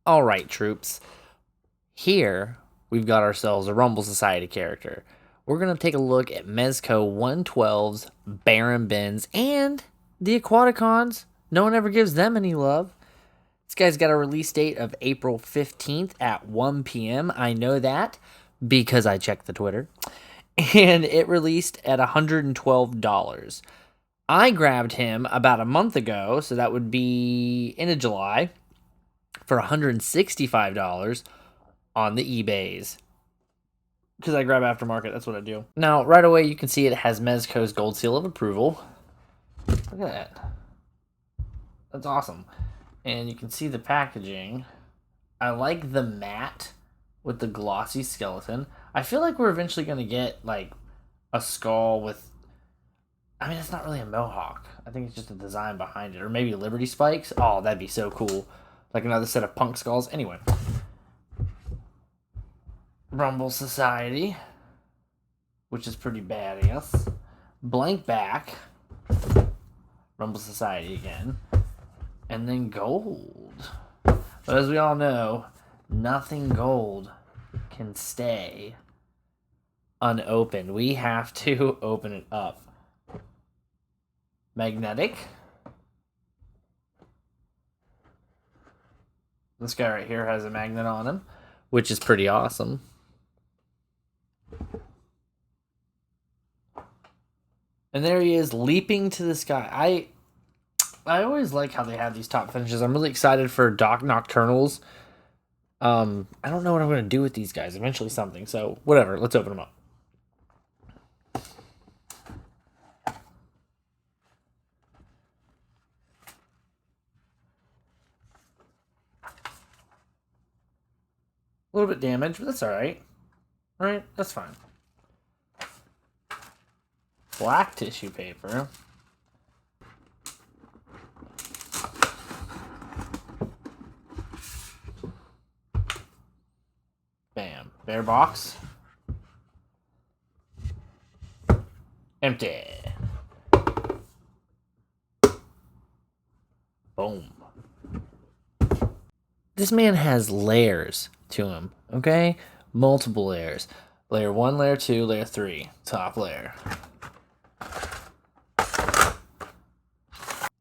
All right, troops. Here, we've got ourselves a Rumble Society character. We're going to take a look at Mezco 112's Bends and the Aquaticans. No one ever gives them any love. This guy's got a release date of April 15th at 1 p.m. I know that because I checked the Twitter. And it released at $112. I grabbed him about a month ago, so that would be end of July, for $165 on the eBays. Because I grab aftermarket, that's what I do. Now, right away, you can see it has Mezco's gold seal of approval. Look at that. That's awesome. And you can see the packaging. I like the matte with the glossy skeleton. I feel like we're eventually going to get, like, a skull with... I mean, it's not really a mohawk. I think it's just a design behind it. Or maybe Liberty Spikes. Oh, that'd be so cool. Like another set of punk skulls. Anyway. Rumble Society, which is pretty badass. Blank back. Rumble Society again. And then gold. But as we all know, nothing gold can stay unopened. We have to open it up. Magnetic. This guy right here has a magnet on him, which is pretty awesome. And there he is, leaping to the sky. I always like how they have these top finishes. I'm really excited for Doc Nocturnals. I don't know what I'm going to do with these guys. Eventually something. So, whatever. Let's open them up. A little bit damaged, but that's alright. Alright, that's fine. Black tissue paper. Bam. Bare box. Empty. Boom. This man has layers to him, okay? Multiple layers. Layer 1, layer 2, layer 3. Top layer.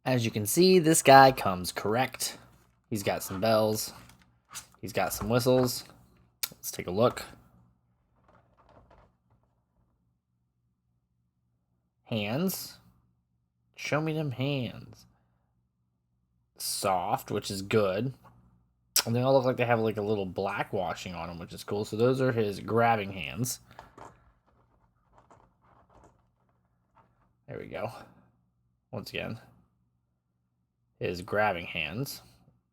As you can see, this guy comes correct. He's got some bells. He's got some whistles. Let's take a look. Hands. Show me them hands. Soft, which is good. And they all look like they have like a little black washing on them, which is cool. So those are his grabbing hands. There we go. Once again, his grabbing hands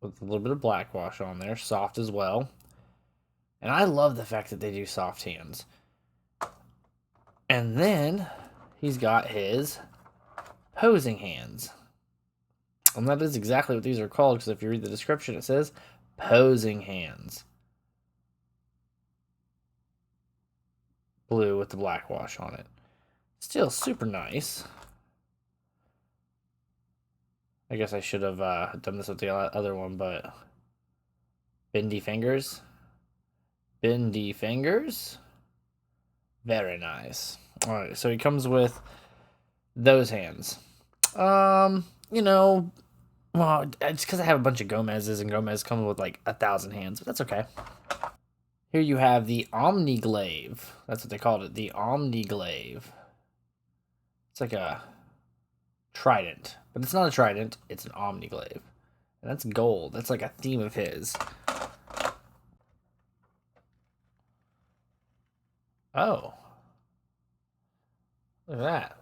with a little bit of black wash on there. Soft as well. And I love the fact that they do soft hands. And then he's got his posing hands. And that is exactly what these are called, because if you read the description, it says posing hands. Blue with the black wash on it. Still super nice. I guess I should have done this with the other one, but bendy fingers. Bendy fingers. Very nice. Alright, so he comes with those hands. You know, well, it's because I have a bunch of Gomez's, and Gomez comes with like 1,000 hands, but that's okay. Here you have the Omniglaive. That's what they called it, the Omniglaive. It's like a trident, but it's not a trident, it's an Omniglaive. And that's gold. That's like a theme of his. Oh. Look at that.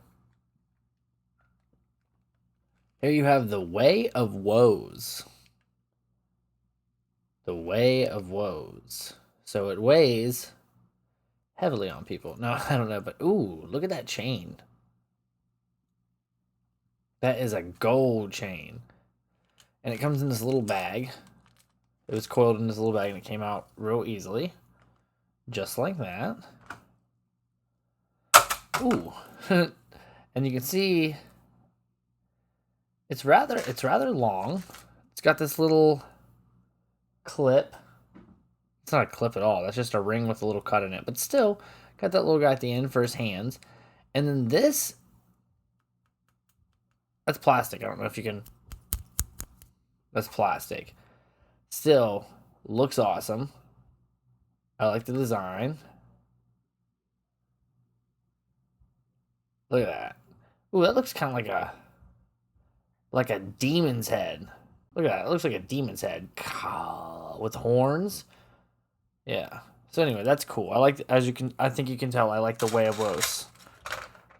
Here you have the Way of Woes. The Way of Woes. So it weighs heavily on people. No, I don't know, but ooh, look at that chain. That is a gold chain. And it comes in this little bag. It was coiled in this little bag and it came out real easily. Just like that. Ooh. And you can see it's rather long. It's got this little clip. It's not a clip at all. That's just a ring with a little cut in it. But still, got that little guy at the end for his hands. And then this, that's plastic. I don't know if you can. That's plastic. Still, looks awesome. I like the design. Look at that. Ooh, that looks kind of like a demon's head. Look at that. It looks like a demon's head with horns. Yeah. So anyway, that's cool. I like, I think you can tell I like the Way of Woes.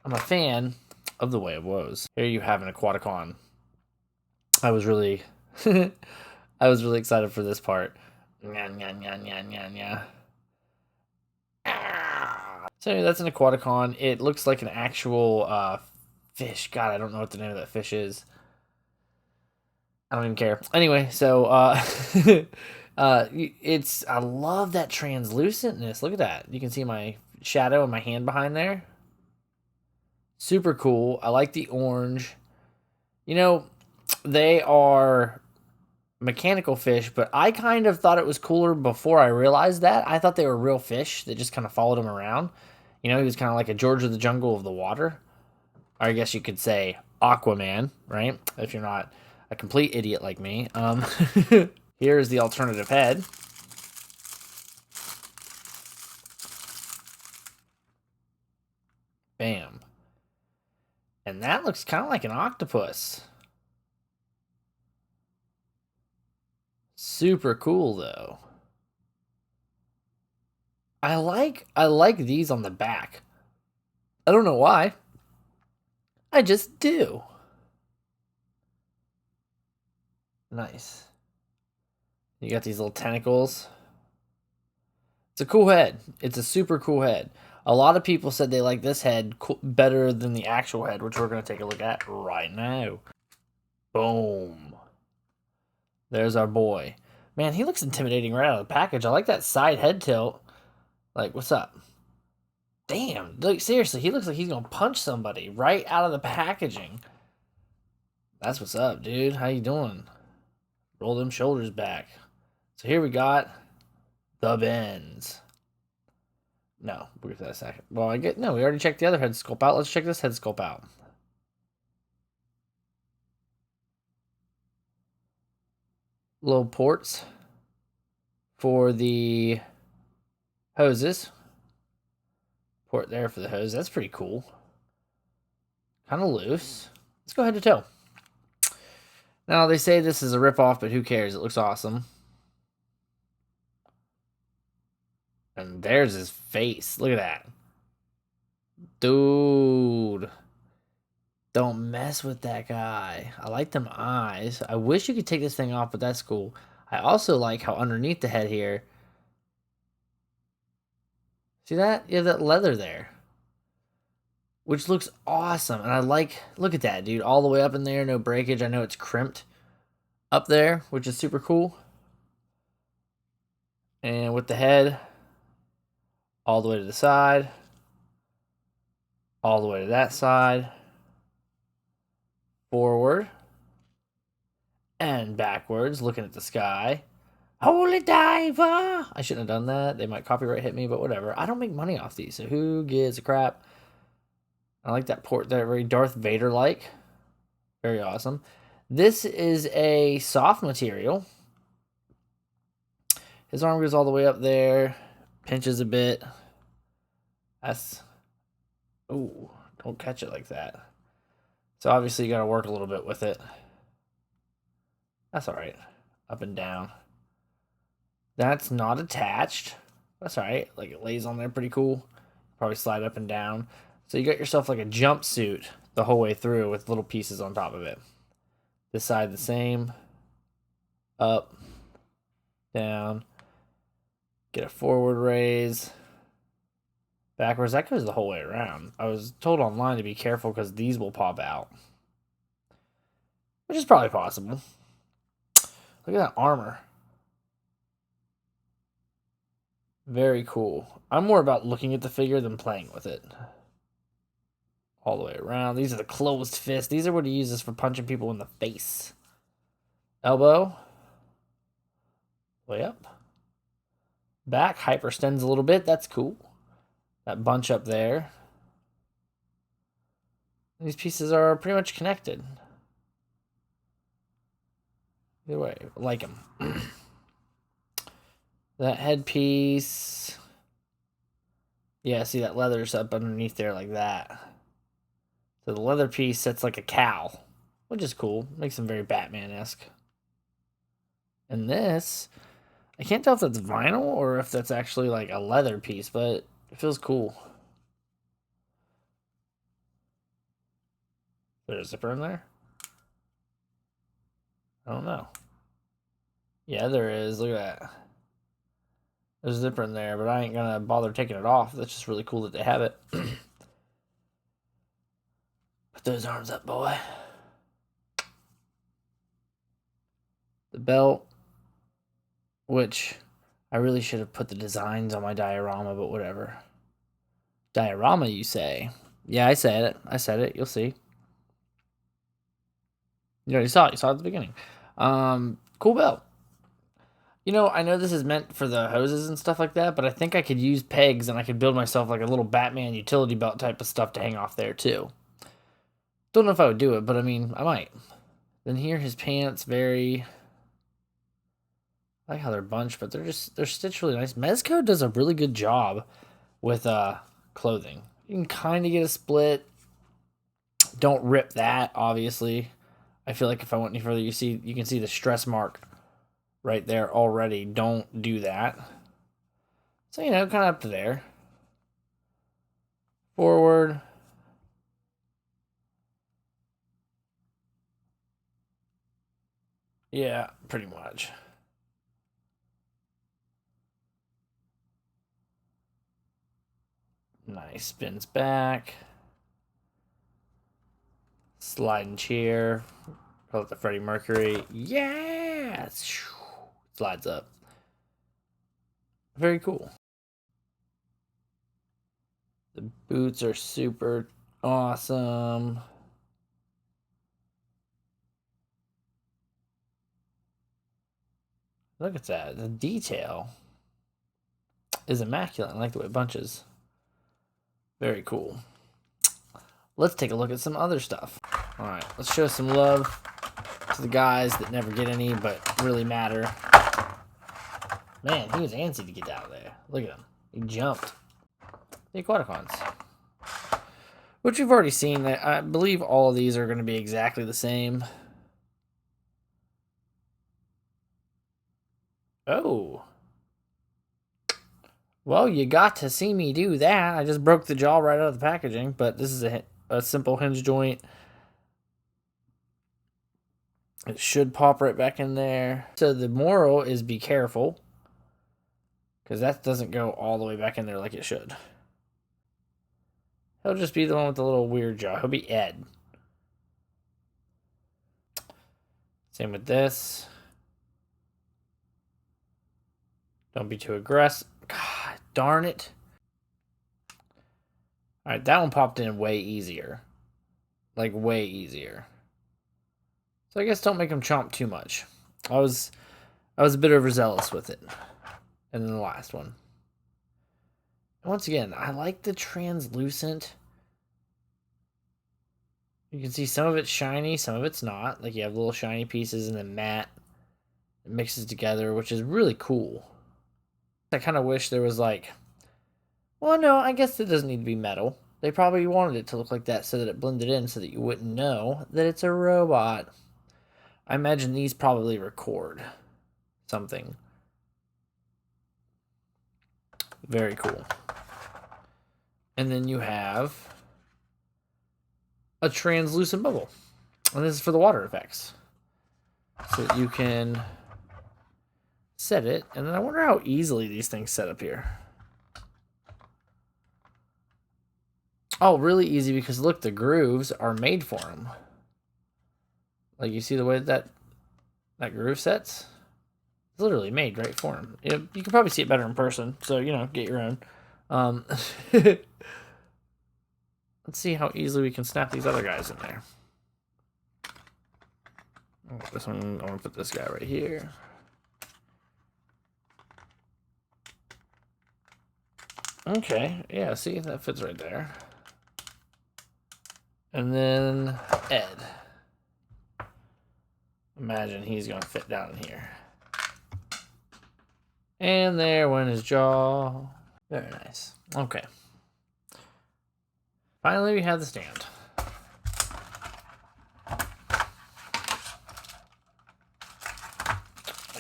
I'm a fan of the Way of Woes. Here you have an Aquaticon. I was really I was really excited for this part. So anyway, that's an Aquaticon. It looks like an actual fish. God, I don't know what the name of that fish is. I don't even care. Anyway, so it's, I love that translucentness. Look at that. You can see my shadow and my hand behind there. Super cool. I like the orange. You know, they are mechanical fish, but I kind of thought it was cooler before I realized that. I thought they were real fish that just kind of followed him around. You know, he was kind of like a George of the Jungle of the water. Or I guess you could say Aquaman, right? If you're not a complete idiot like me. Here's the alternative head. Bam. And that looks kind of like an octopus. Super cool though. I like these on the back. I don't know why. I just do. Nice. You got these little tentacles. It's a cool head. It's a super cool head. A lot of people said they like this head better than the actual head, which we're going to take a look at right now. Boom. There's our boy. Man, he looks intimidating right out of the package. I like that side head tilt. Like, what's up? Damn. Look, seriously, he looks like he's going to punch somebody right out of the packaging. That's what's up, dude. How you doing? Roll them shoulders back. So here we got the Bends. No, we'll get to that second. Well, no, we already checked the other head sculpt out. Let's check this head sculpt out. Little ports for the hoses. Port there for the hose. That's pretty cool. Kind of loose. Let's go head to toe. Now, they say this is a ripoff, but who cares? It looks awesome. And there's his face. Look at that. Dude. Don't mess with that guy. I like them eyes. I wish you could take this thing off, but that's cool. I also like how underneath the head here, see that? You have that leather there, which looks awesome. And I like, look at that, dude. All the way up in there, no breakage. I know it's crimped up there, which is super cool. And with the head, all the way to the side, all the way to that side, forward, and backwards, looking at the sky. Holy diver! I shouldn't have done that. They might copyright hit me, but whatever. I don't make money off these, so who gives a crap? I like that port there, very Darth Vader-like. Very awesome. This is a soft material. His arm goes all the way up there. Pinches a bit. That's... Ooh, don't catch it like that. So obviously you gotta work a little bit with it. That's alright. Up and down. That's not attached. That's alright. Like, it lays on there pretty cool. Probably slide up and down. So you got yourself like a jumpsuit the whole way through with little pieces on top of it. This side the same. Up. Down. Get a forward raise. Backwards. That goes the whole way around. I was told online to be careful because these will pop out. Which is probably possible. Look at that armor. Very cool. I'm more about looking at the figure than playing with it. All the way around. These are the closed fists. These are what he uses for punching people in the face. Elbow. way up. Back hyperextends a little bit. That's cool. That bunch up there. These pieces are pretty much connected. Either way, I like them. That headpiece. Yeah, see that leather's up underneath there like that. So the leather piece sits like a cow, which is cool. Makes him very Batman-esque. And this, I can't tell if that's vinyl or if that's actually like a leather piece, but it feels cool. There's a zipper in there? I don't know. Yeah, there is. Look at that. There's a zipper in there, but I ain't gonna bother taking it off. That's just really cool that they have it. Put those arms up, boy. The belt, which I really should have put the designs on my diorama, but whatever. Diorama, you say? Yeah, I said it. I said it. You'll see. You already saw it. You saw it at the beginning. Cool belt. You know, I know this is meant for the hoses and stuff like that, but I think I could use pegs and I could build myself like a little Batman utility belt type of stuff to hang off there too. Don't know if I would do it, but I mean, I might. Then here, his pants, very... I like how they're bunched, but they're stitched really nice. Mezco does a really good job with clothing. You can kind of get a split. Don't rip that, obviously. I feel like if I went any further, you can see the stress mark right there already. Don't do that. So, you know, kind of up to there. Forward. Yeah, pretty much. Nice. Spins back. Sliding chair. Call it the Freddie Mercury. Yeah! Slides up. Very cool. The boots are super awesome. Look at that. The detail is immaculate. I like the way it bunches. Very cool. Let's take a look at some other stuff. All right, let's show some love to the guys that never get any but really matter. Man, he was antsy to get out of there. Look at him. He jumped. The Aquaticans. Which you've already seen. I believe all of these are going to be exactly the same. Oh. Well, you got to see me do that. I just broke the jaw right out of the packaging, but this is a simple hinge joint. It should pop right back in there. So the moral is be careful, because that doesn't go all the way back in there like it should. He'll just be the one with the little weird jaw. He'll be Ed. Same with this. Don't be too aggressive. God darn it. Alright, that one popped in way easier. Like, way easier. So I guess don't make him chomp too much. I was a bit overzealous with it. And then the last one. And once again, I like the translucent. You can see some of it's shiny, some of it's not. Like, you have little shiny pieces and then matte. It mixes together, which is really cool. I kind of wish there was like... Well, no, I guess it doesn't need to be metal. They probably wanted it to look like that so that it blended in so that you wouldn't know that it's a robot. I imagine these probably record something. Very cool. And then you have a translucent bubble. And this is for the water effects. So that you can set it. And then I wonder how easily these things set up here. Oh, really easy because look, the grooves are made for them. Like, you see the way that groove sets? It's literally made right for them. You can probably see it better in person, so, you know, get your own. Let's see how easily we can snap these other guys in there. Oh, this one, I want to put this guy right here. Okay, yeah, see, that fits right there. And then Ed. Imagine he's going to fit down in here. And there went his jaw. Very nice. Okay. Finally, we have the stand.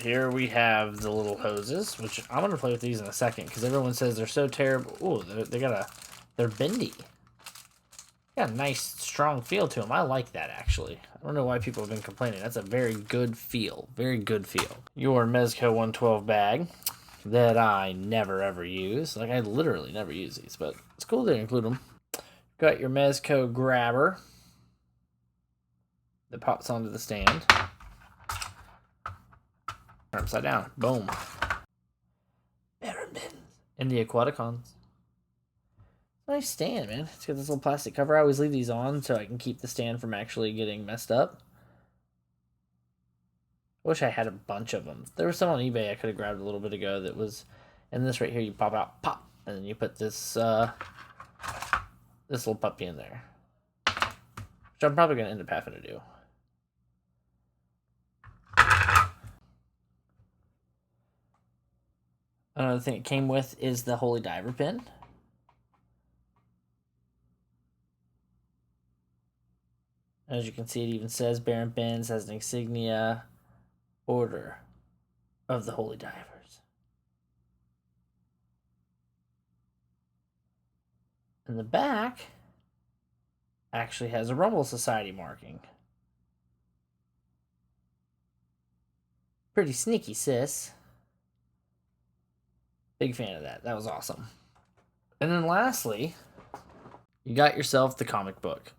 Here we have the little hoses, which I'm going to play with these in a second because everyone says they're so terrible. Ooh, they're bendy. Got a nice, strong feel to them. I like that, actually. I don't know why people have been complaining. That's a very good feel. Very good feel. Your Mezco 112 bag that I never, ever use. Like, I literally never use these, but it's cool to include them. Got your Mezco grabber that pops onto the stand. Upside down. Boom. Bends and the Aquaticans. Nice stand, man. It's got this little plastic cover. I always leave these on so I can keep the stand from actually getting messed up. I wish I had a bunch of them. There was some on eBay I could have grabbed a little bit ago that was... And this right here, you pop out, pop, and then you put this this little puppy in there. Which I'm probably going to end up having to do. Another thing it came with is the Holy Diver pin. As you can see, it even says Baron Bends has an insignia order of the Holy Divers. And the back actually has a Rumble Society marking. Pretty sneaky, sis. Big fan of that. That was awesome. And then lastly, you got yourself the comic book.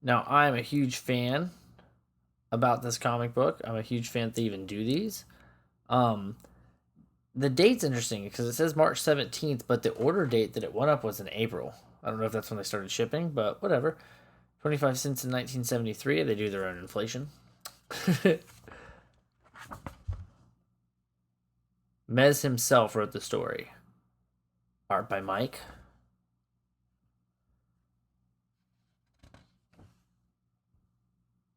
Now, I'm a huge fan about this comic book. I'm a huge fan that they even do these. The date's interesting because it says March 17th, but the order date that it went up was in April. I don't know if that's when they started shipping, but whatever. 25 cents in 1973. They do their own inflation. Mez himself wrote the story. Art by Mike.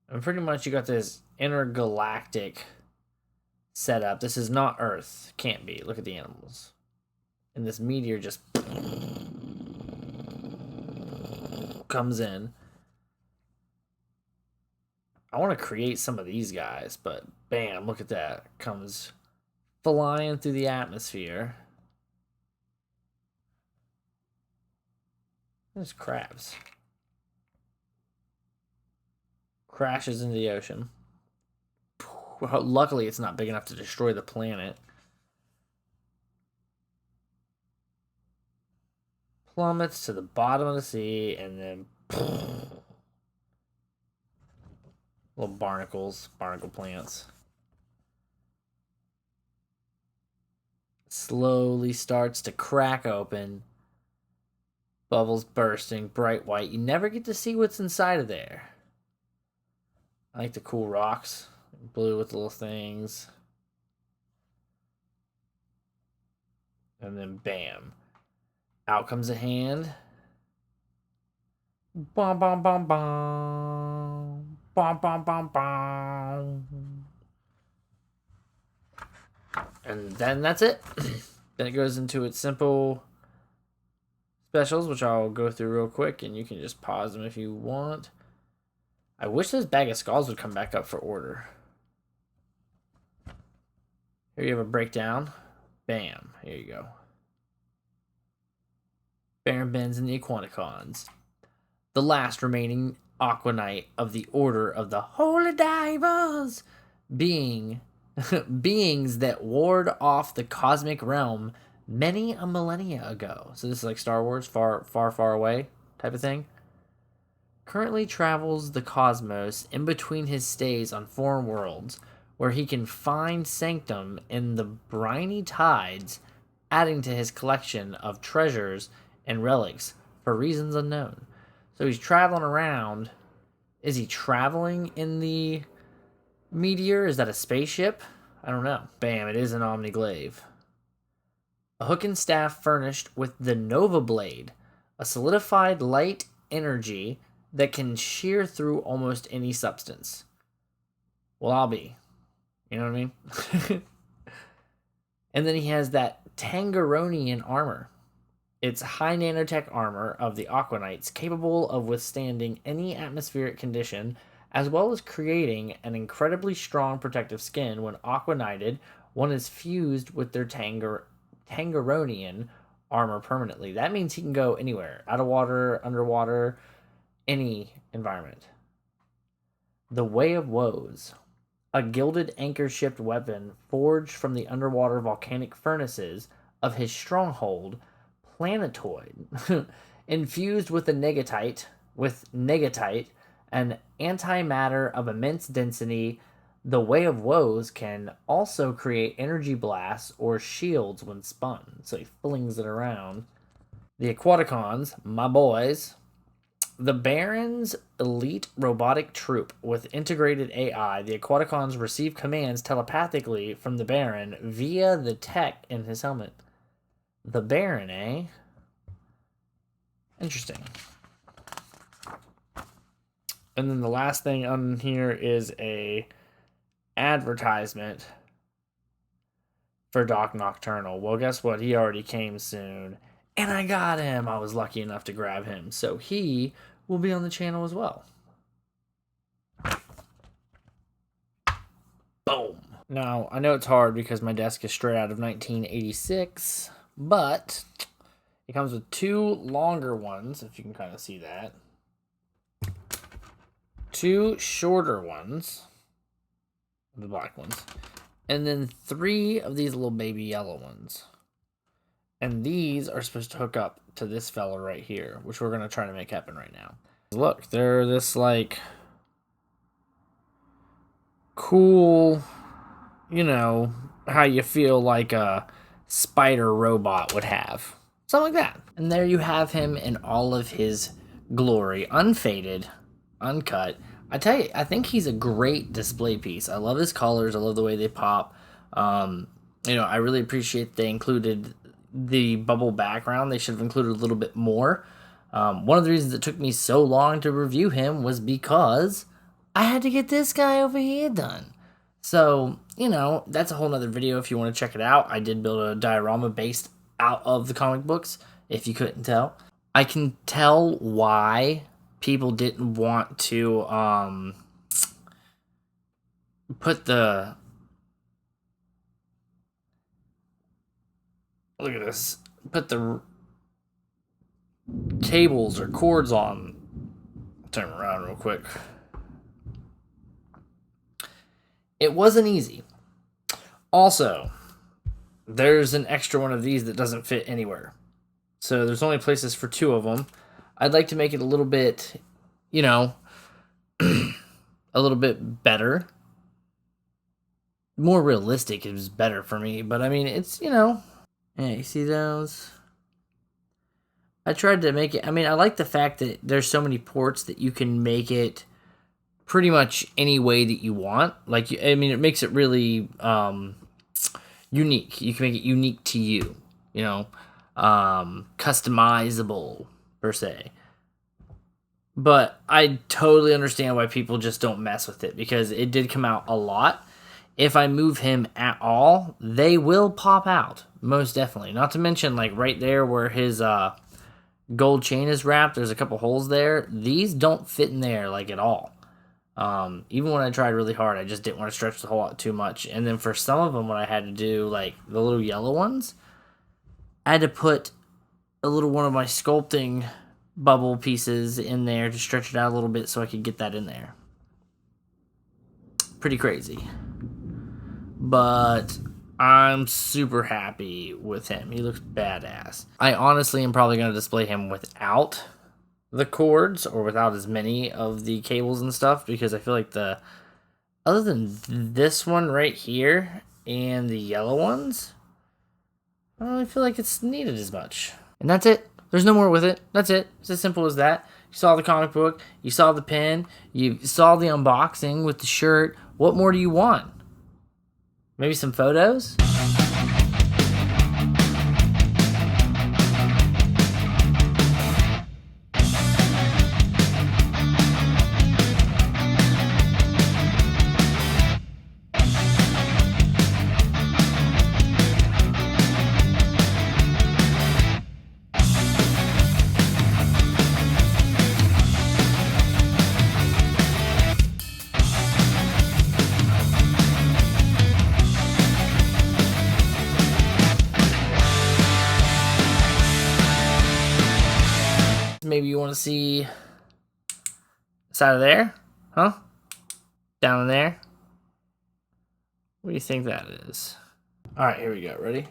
And pretty much you got this intergalactic setup. This is not Earth. Can't be. Look at the animals. And this meteor just comes in. I want to create some of these guys, but bam, look at that. Comes flying through the atmosphere. There's crabs. Crashes into the ocean. Luckily, it's not big enough to destroy the planet. Plummets to the bottom of the sea, and then little barnacles, barnacle plants. Slowly starts to crack open. Bubbles bursting, bright white. You never get to see what's inside of there. I like the cool rocks. Blue with little things. And then bam. Out comes a hand. Bom, bom, bom, bom. Bom, bom, bom, bom. And then that's it. Then it goes into its simple specials, which I'll go through real quick, and you can just pause them if you want. I wish this bag of skulls would come back up for order. Here you have a breakdown. Bam. Here you go. Baron Bends and the Aquaticans. The last remaining Aqua Knight of the Order of the Holy Divers, beings that ward off the cosmic realm many a millennia ago. So this is like Star Wars, far, far, far away type of thing. Currently travels the cosmos in between his stays on foreign worlds, where he can find sanctum in the briny tides, adding to his collection of treasures and relics for reasons unknown. So he's traveling around. Is he traveling in the meteor? Is that a spaceship? I don't know. Bam, it is an omniglaive. A hook and staff furnished with the Nova Blade, a solidified light energy that can shear through almost any substance. Well, I'll be. You know what I mean? And then he has that Tangeronian armor. It's high nanotech armor of the Aquanites, capable of withstanding any atmospheric condition, as well as creating an incredibly strong protective skin when aquanited. One is fused with their Tangeronian armor permanently. That means he can go anywhere, out of water, underwater, any environment. The Way of Woes. A gilded anchor-shaped weapon forged from the underwater volcanic furnaces of his stronghold, Planetoid, infused with negatite, an antimatter of immense density. The Way of Woes can also create energy blasts or shields when spun, so he flings it around. The Aquaticans, my boys. The Baron's elite robotic troop with integrated AI, the Aquaticons receive commands telepathically from the Baron via the tech in his helmet. The Baron, eh? Interesting. And then the last thing on here is a advertisement for Doc Nocturnal. Well, guess what? He already came soon. And I got him. I was lucky enough to grab him. So he will be on the channel as well. Boom. Now, I know it's hard because my desk is straight out of 1986, but it comes with two longer ones, if you can kind of see that. Two shorter ones, the black ones, and then three of these little baby yellow ones. And these are supposed to hook up to this fella right here, which we're going to try to make happen right now. Look, they're this, like, cool, you know, how you feel like a spider robot would have. Something like that. And there you have him in all of his glory, unfaded, uncut. I tell you, I think he's a great display piece. I love his colors. I love the way they pop. You know, I really appreciate they included the bubble background. They should have included a little bit more. One of the reasons it took me so long to review him was because I had to get this guy over here done. So, you know, that's a whole nother video if you want to check it out. I did build a diorama based out of the comic books, if you couldn't tell. I can tell why people didn't want to put the... Look at this. Put the cables or cords on. Turn around real quick. It wasn't easy. Also, there's an extra one of these that doesn't fit anywhere. So there's only places for two of them. I'd like to make it a little bit, you know, a little bit better. More realistic is better for me. But I mean, it's, you know... Yeah, you see those? I tried to make it... I mean, I like the fact that there's so many ports that you can make it pretty much any way that you want. Like, I mean, it makes it really unique. You can make it unique to you, you know? Customizable, per se. But I totally understand why people just don't mess with it, because it did come out a lot. If I move him at all, they will pop out. Most definitely. Not to mention, like, right there where his gold chain is wrapped, there's a couple holes there. These don't fit in there, like, at all. Even when I tried really hard, I just didn't want to stretch the hole out too much. And then for some of them, what I had to do, like, the little yellow ones, I had to put a little one of my sculpting bubble pieces in there to stretch it out a little bit so I could get that in there. Pretty crazy. But I'm super happy with him. He looks badass. I honestly am probably going to display him without the cords, or without as many of the cables and stuff, because I feel like other than this one right here and the yellow ones, I don't really feel like it's needed as much. And that's it. There's no more with it. That's it. It's as simple as that. You saw the comic book. You saw the pen. You saw the unboxing with the shirt. What more do you want? Maybe some photos? to see this out of there? Huh? Down in there? What do you think that is? All right, here we go. Ready?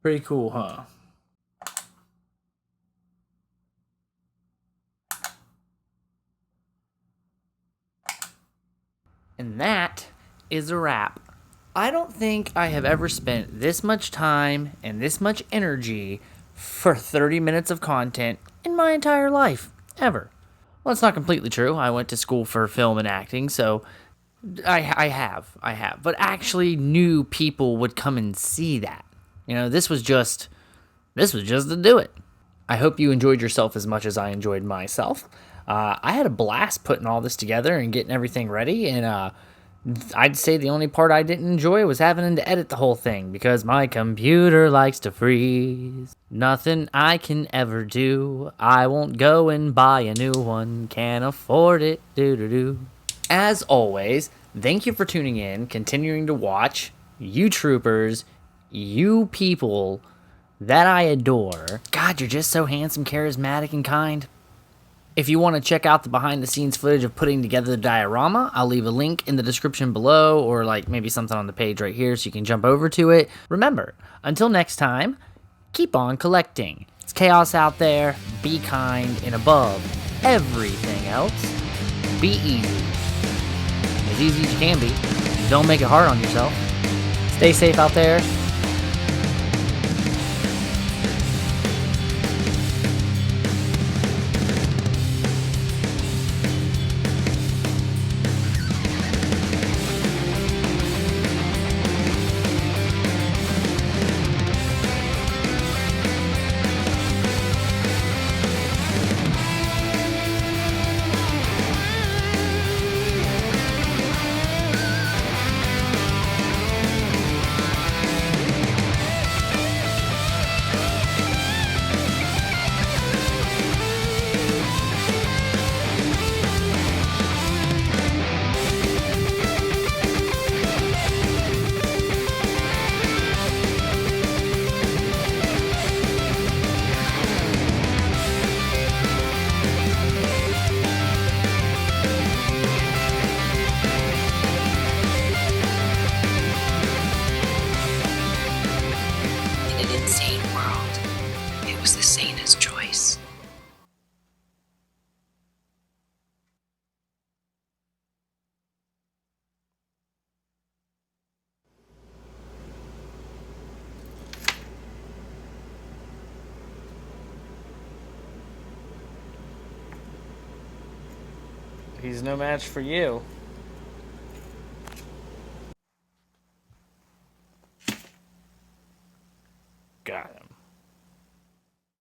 Pretty cool, huh? And that is a wrap. I don't think I have ever spent this much time and this much energy for 30 minutes of content in my entire life, ever. Well, it's not completely true. I went to school for film and acting, so I have. But actually knew people would come and see that. You know, this was just to do it. I hope you enjoyed yourself as much as I enjoyed myself. I had a blast putting all this together and getting everything ready, and I'd say the only part I didn't enjoy was having to edit the whole thing because my computer likes to freeze. Nothing I can ever do. I won't go and buy a new one. Can't afford it. Doo-doo-doo. As always, thank you for tuning in, continuing to watch. You troopers, you people that I adore. God, you're just so handsome, charismatic, and kind. If you want to check out the behind-the-scenes footage of putting together the diorama, I'll leave a link in the description below, or like maybe something on the page right here so you can jump over to it. Remember, until next time, keep on collecting. It's chaos out there, be kind, and above everything else, be easy. As easy as you can be. Don't make it hard on yourself. Stay safe out there. He's no match for you.